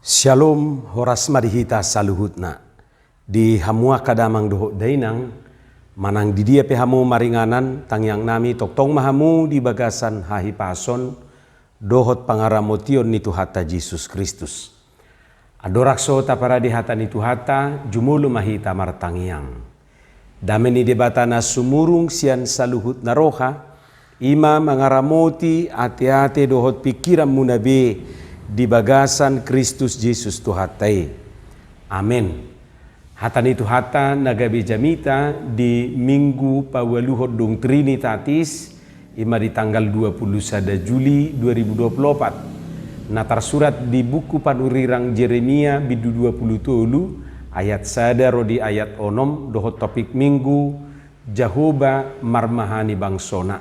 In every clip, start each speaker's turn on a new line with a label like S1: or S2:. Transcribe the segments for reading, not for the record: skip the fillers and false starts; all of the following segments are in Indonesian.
S1: Shalom horas marihita saluhutna. Di hamua kadamang doho dainang, manang di dia pehamu maringanan, tangyang nami toktong mahamu di bagasan hahi pason, dohot pangaramotion ni Tuhata Yesus Kristus. Adorakso tapara di hata ni Tuhata, jumulu mahita martangyang. Damen ni debatana sumurung sian saluhut naroha, ima mangaramoti ate-ate dohot pikiran munabe, di bagasan Kristus Yesus Tuhatai. Amin. Hata ni Tuhata nagabi jamita di Minggu Pawaluhod Dong Trinitatis ima di tanggal 21 Juli 2024. Natar surat di buku panurirang Jeremia bidu 20 ayat sada rodi ayat onom dohot topik minggu Jehovah marmahani bangsona.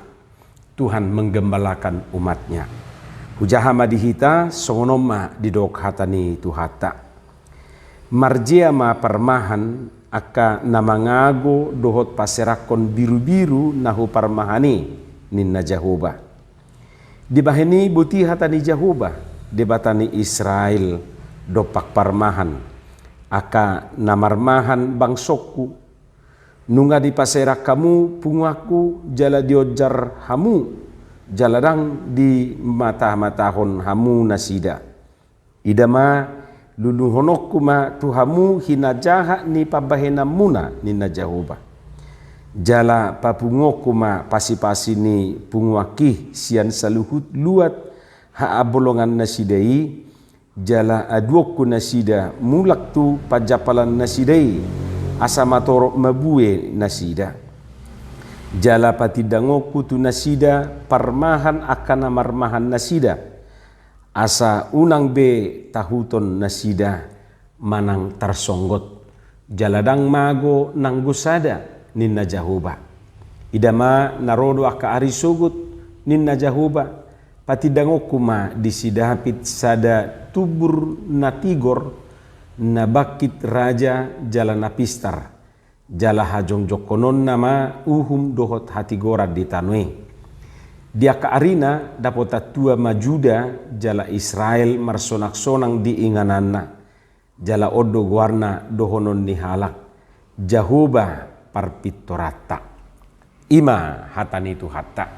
S1: Tuhan menggembalakan umatnya. Hujaha madihita songonoma di dok hatani Tuhata. Marjia ma parmahan aka namangago dohot paserakon biru-biru nahu parmahani ninna Jehovah. Dibaheni buti hatani Jehovah debatani Israel dopak parmahan aka namarmahan bangsoku nunga di paserak kamu pungaku jala diojar hamu jaladang di mata-matahon hamu nasida. Idama luluhonokku ma tuhamu hinajaha ni pabahena muna nina Jehovah. Jala papungoku ma pasi-pasi ni pungwakih sian saluhut luat haabolongan nasidai. Jala aduokku nasida mulak tu pajapalan nasidai asamatorok mabue nasida. Jala patidangoku tu nasida parmahan akan marmahan nasida asa unang be tahuton nasida manang tarsonggot jaladang mago nang gusada ninna Jehovah. Idama narodo aka arisugut ninna Jehovah patidangoku ma disidapit sada tubur natigor nabakit raja jala napistar. Jala hajong jokonon nama uhum dohot hati gorad di tanwe. Dia ka arina dapot tua majuda jala Israel marsonak-sonang di ingananna. Jala odo warna dohonon ni halak. Jehovah parpitorata. Ima hatani Tuhata.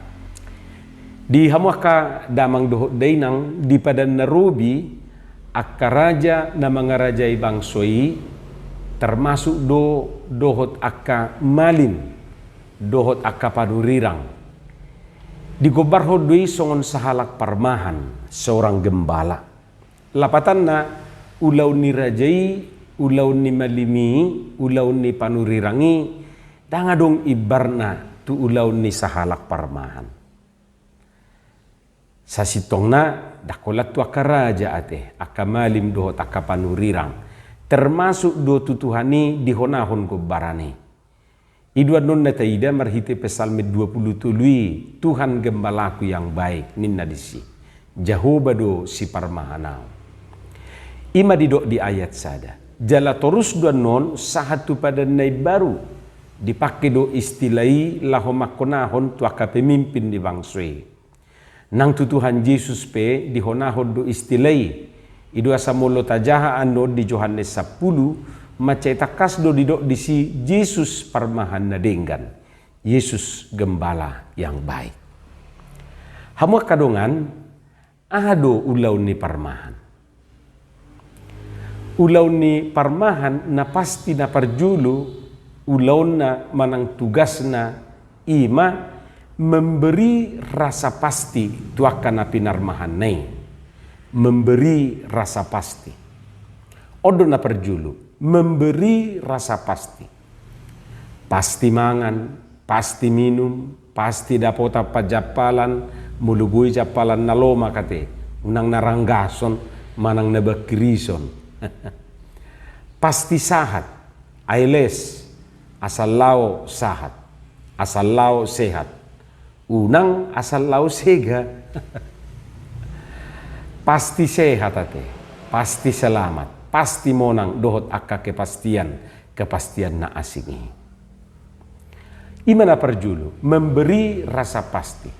S1: Di hamuaka damang dohot dainang di padan narobi akka raja na mga rajay bangsoi termasuk dohot akka malin, dohot akka panurirang. Digobarho doi songon sahalak parmahan, seorang gembala. Lapatan na ulaw ni rajai, ulaw ni malimi, ulaw ni panurirangi, dangadong ibarna tu ulaw ni sahalak parmahan. Sa sitong na, dakolat tu akka raja ate, akka malim dohot akka panurirang. Termasuk do tutuhani dihonahon ko barane. Idua non na taida marhite pesalme 20 tului Tuhan gembalaku yang baik ninna disi. Jehovah do si parmahanau. Ima didok di ayat sada. Jala torus dua non sahatu pada nai baru dipakai do istilai lahomakonahon tuaka pemimpin di bangsoi. Nang tutuhan Yesus pe dihonahon do istilai. Idua samolo tajaha ando di Yohanes 10 macetakas do didok disi Yesus parmahan nadenggan. Yesus gembala yang baik. Hamua kadongan ado ulaw ni parmahan. Ulaw ni parmahan na pasti na parjulu ulaw na manang tugas na ima memberi rasa pasti tuakan na pinarmahan nai. Memberi rasa pasti. Odo na perjulu. Memberi rasa pasti. Pasti mangan, pasti minum, pasti dapota pajapalan, mulugui japalan na loma kate. Unang naranggason, manang nabakirison. Pasti sahat. Ailes, asal lao sahat. Asal lao sehat. Unang asal lao sega. Pasti sehat ate, pasti selamat, pasti monang dohot akka kepastian na asingi. Imana perjulu, memberi rasa pasti.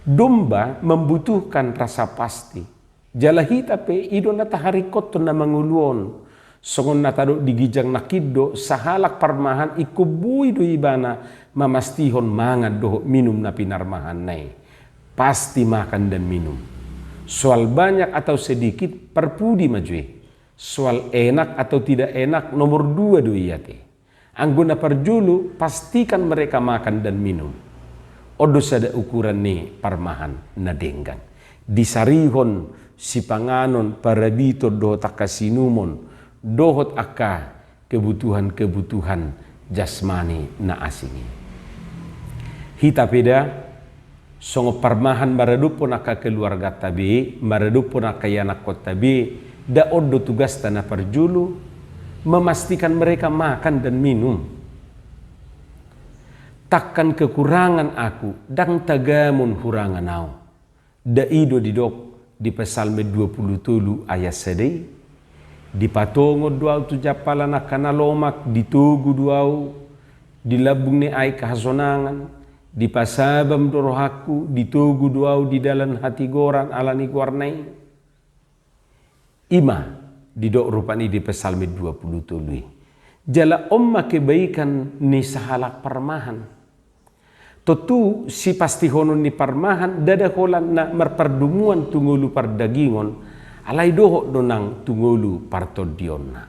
S1: Domba membutuhkan rasa pasti. Jalahi tapi ido na taharikot to na manguluon. Songon na tado digijang nakiddo sahalak parmahan ikubuy do ibana mamastihon mangad do minum na pinarmahan nai. Pasti makan dan minum. Soal banyak atau sedikit perpudi majue. Soal enak atau tidak enak nomor 2 do iyate. Angguna perjulu pastikan mereka makan dan minum. Odo sada ukuran ni parmahan na denggan. Disarihon si panganon parabito do takasinumon dohot akka kebutuhan-kebutuhan jasmani na asingi. Hita peda songo parmahan maradupon akka keluarga tabi, maradupon akka yanak kot tabi, da odo tugas tanah perjulu memastikan mereka makan dan minum. Takkan kekurangan aku dang tagamun hurangan au. Da ido didok di Psalme 27 ayat sedih. Di patongo duau tu japalan akana lomak ditugu duau dilabung ni ai kahasonangan di pasabam dorohaku ditugu duau di dalam hati goran alani warnai. Ima didok rupani di Psalme 27. Jala omma kebaikan ni sahalak parmahan. Tentu si pasti honon ni parmahan dada holan na merperdumuan tungulu pardagingon alai dohok donang tungulu partodionna.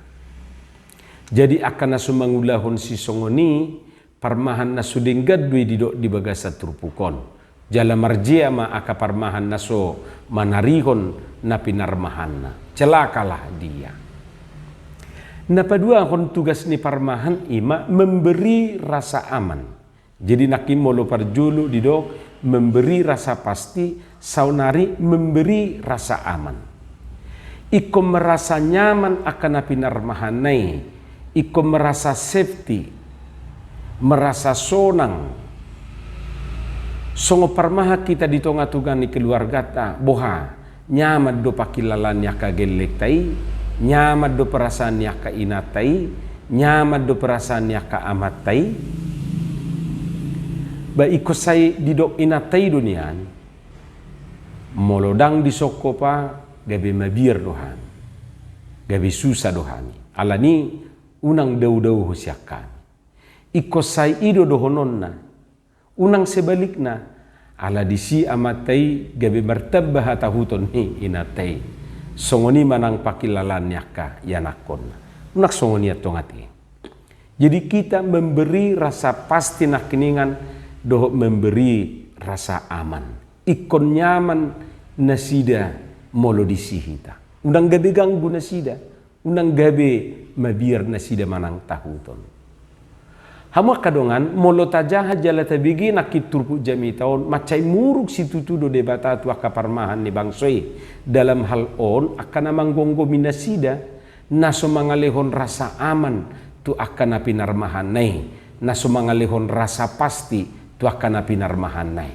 S1: Jadi akan nasu mangulahon si songoni parmahan nasu denggadui didok di bagasa turpukon. Jala marjia ma aka parmahan naso manarihon na pinarmahanna. Celakalah dia. Napadua kon tugas ni parmahan ima memberi rasa aman. Jadi nakim molo parjulu didok memberi rasa pasti, saunari memberi rasa aman. Iko merasa nyaman akan pinarmahanai, iko merasa safety, merasa sonang. Songo parmaha kita di tonga-tunga ni keluarga ta, boha nyaman do pakilalan yaka gelek tai, nyaman do perasaan yaka inatai, nyaman do perasaan yaka amat tai. Ba iko say didok inatai dunian molodang di soko pa gabe mabir dohan gabe susah dohani alani unang dau-dau husyakan iko say ido dohononna unang sebalikna ala disi amatai gabe martabah tahuton ni inatai songoni manang pakilalan yaka yanakon unak songoni atongati. Jadi kita memberi rasa pasti nak keningan doh memberi rasa aman. Ikon nyaman nasida molo disihita. Undang gabe ganggu nasida. Undang gabe mabir nasida manang tahuton. Hama kadongan molo tajaha jala tabigi nakit turpu jami taon macai muruk situ tudo debata tu akaparmahan ni bangsoi dalam hal on akan manggonggo minasida naso mangalehon rasa aman tu akan pinarmahan nai naso mangalehon rasa pasti tu akan pinarmahan nai.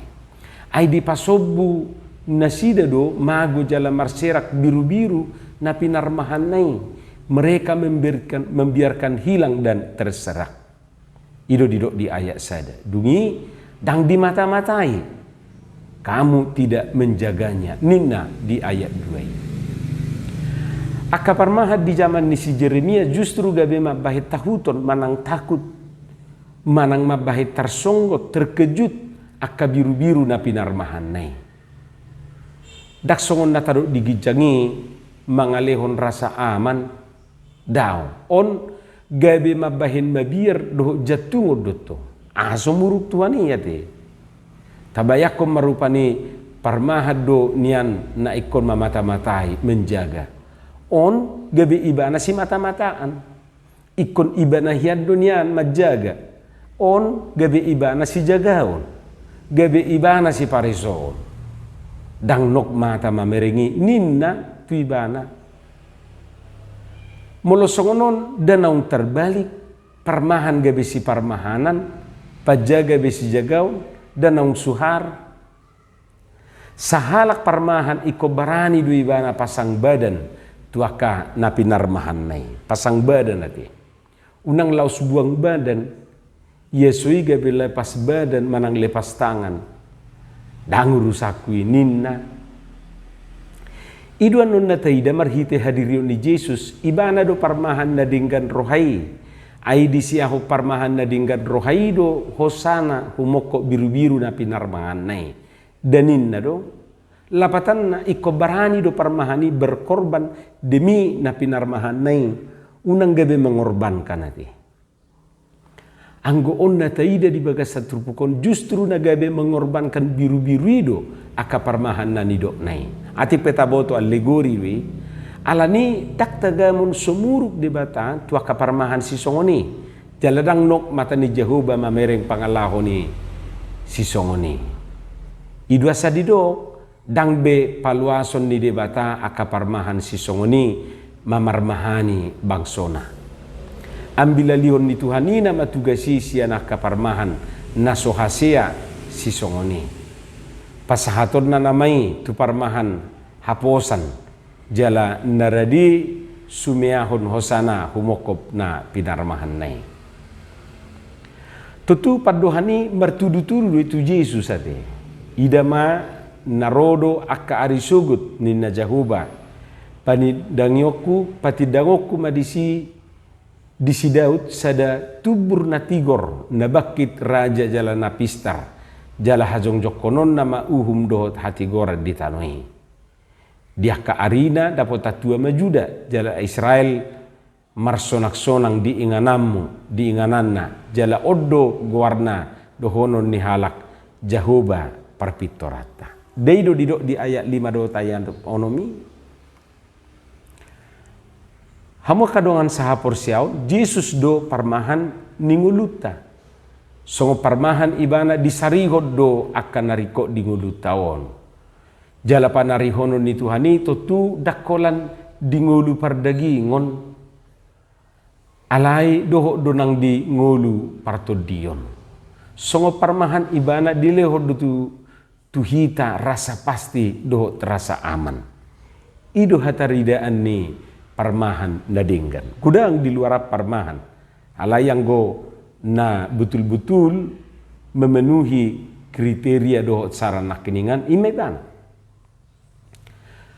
S1: Ai di pasobu nasida do mago jala marserak biru-biru na pinarmahan nai. Mereka membiarkan hilang dan terserak. Ido didok di ayat sada. Dungi dang di mata-matai. Kamu tidak menjaganya. Nina di ayat 2. Akaparmahat di zaman ni si Jeremia justru gabe mabahit tahuton manang takut. Manang mabahit tersonggot, terkejut akka biru-biru na pinarmahan nai. Dak songon na taruk digijangi mangalehon rasa aman daw. On gabe mabahin mabir doh jatuh doto. Aso muruk tuani yate. Tabayakom marupani parmahad do nian na ikon mamata-matai menjaga. On gabe ibana si mata-mataan. Ikon ibana hiad do nian majaga. On gabe ibana si jagaon. Gabe ibana si parisoon. Dang nok mata mamerengi ninna tu ibana. Molo songonon danaung terbalik parmahan gabe si parmahanan pajaga gabe si jagaon danaung suhar sahalak parmahan iko barani du ibana pasang badan tuaka napinarmahan nai pasang badan nati unang laus buang badan yesui gabe lepas badan manang lepas tangan dangu rusakui ninna Iduan nun na taida marhite hadirion ni Jesus, ibana do parmahan na dinggan rohai. Ay di siya ho parmahan na dinggan rohai do hosana humoko biru-biru na pinarmangan nai. Danin na do, lapatan na ikobarani do parmahani berkorban demi na pinarmahan nai. Unang gabi mengorbankan nati. Anggoon na taida di bagas sa trupukon justru na gabi mengorbankan biru-biru ido aka parmahan na nido nai. Ati petaboto allegori we alani taktagamon sumuruk di bata tua kaparmahan si songoni jaladang nok mata ni Jehovah mamereng pangalaho ni si songoni idua sadido dang be paluason ni debata aka parmahan si songoni mamarmahani bangsona ambila lihon ni Tuhanina matugasi siya na kaparmahan nasohasea si songoni pasahaton na namay tu parmahan haposan jala naradi sumiahon hosana humokop na pinarmahan nai. Tutu padohani mertudu-tudu itu Yesus ate. Idama narodo akka arisugut ni najahuba. Panidangyoku patidangoku madisi disi Daud sada tubur na tigor na bakit raja jala napistar. Jala hajong jokonon nama uhum dohot hati gora di tanoi. Dia ka arina dapat tatua majuda jala Israel marsonak-sonang di ingananna jala oddo guarna dohonon ni halak Jehovah parpitorata. Deido didok di ayat 5 do tayan onomi. Hamo kadongan sahapor siaw Jesus do parmahan ninguluta. Songo parmahan ibana disarihod do akan nariko di ngulu tawon. Jala panarihono ni Tuhani tu dakolan di ngulu pardagingon. Alai doho donang di ngulu partodion. Songo parmahan ibana dilehod do tuhita rasa pasti doho terasa aman. Ido hataridaan ni parmahan nadinggan. Kudang di luar parmahan. Alai yang go na betul-betul memenuhi kriteria dohot sarana keningan imedan.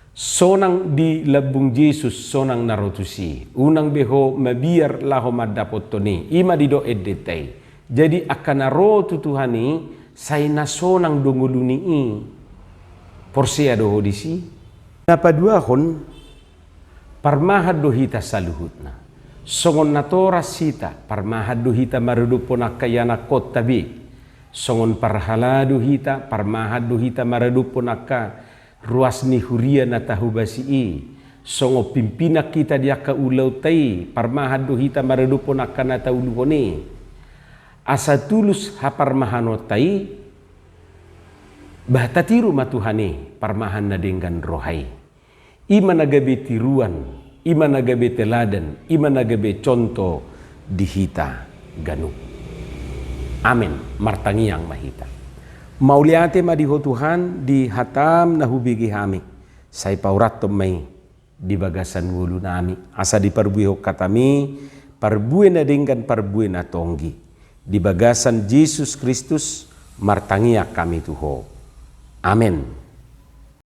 S1: Sonang di labung Jesus sonang narotusi. Unang beho mabiar laho madapot toni. Ima dido edetay. Jadi akan narotu Tuhani say nasonang donguluni porsia doho disi. Napaduahon parmahad dohita saluhutna. Songon natora sita parmahadu hita marudupo nakayana kotabi. Songon parhaladu hita parmahadu hita marudupo naka ruas ni huria na tahubasi. Songo pimpina kita dia ka ulau tai parmahadu hita marudupo naka na tauluhone. Asa tulus haparmahano tai bahtatiru matuhane parmahan na dengan rohai. Ima nagabi tiruan. Ima nagabe teladan, ima nagabe contoh dihita ganu. Amin. Martangiang mahita. Mauliate madiho Tuhan di hatam nahubigi hami. Say paurat may di bagasan wulu nami. Asa di parbuho katami, parbue na dinggan parbue na tonggi. Di bagasan Jesus Kristus martangia kami tuho. Amin.